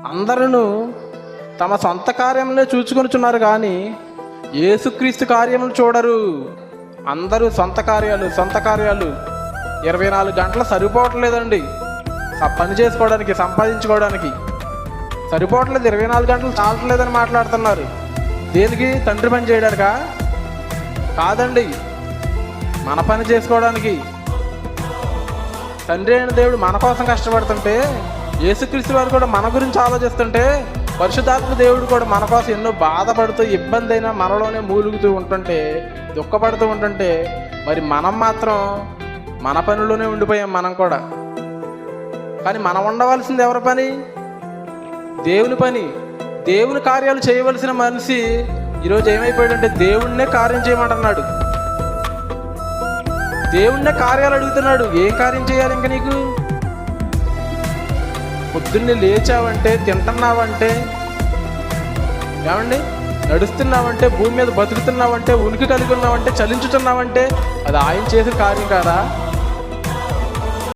అందరూ తమ సొంత కార్యములే చూచుకొనుచున్నారు కానీ యేసుక్రీస్తు కార్యములు చూడరు. అందరూ సొంత కార్యాలు 24 గంటలు సరిపోవట్లేదండి. పని చేసుకోవడానికి, సంపాదించుకోవడానికి సరిపోవట్లేదు. 24 గంటలు చాలట్లేదని మాట్లాడుతున్నారు. దేనికి? తండ్రి పని చేయడానికా? కాదండి, మన పని చేసుకోవడానికి. తండ్రి అయిన దేవుడు మన కోసం కష్టపడుతుంటే, యేసుక్రీస్తు వారు కూడా మన గురించి ఆలోచిస్తుంటే, పరిశుద్ధాత్మ దేవుడు కూడా మన కోసం ఎన్నో బాధపడుతూ, ఇబ్బంది అయినా మనలోనే మూలుగుతూ ఉంటుంటే, దుఃఖపడుతూ ఉంటుంటే, మరి మనం మాత్రం మన పనిలోనే ఉండిపోయాం. మనం కూడా. కానీ మనం ఉండవలసింది ఎవరి పని? దేవుని పని. దేవుని కార్యాలు చేయవలసిన మనిషి ఈరోజు ఏమైపోయాడంటే దేవుణ్ణే కార్యం చేయమంటున్నాడు. దేవుణ్ణే కార్యాలు అడుగుతున్నాడు. ఏం కార్యం చేయాలి ఇంకా నీకు? పొద్దున్నే లేచావంటే, తింటున్నావంటే, ఏమండి, నడుస్తున్నావంటే, భూమి మీద బతుకుతున్నావంటే, ఉనికి కలిగి ఉన్నావంటే, చలించుతున్నావంటే అది ఆయన చేసిన కార్యం కాదా?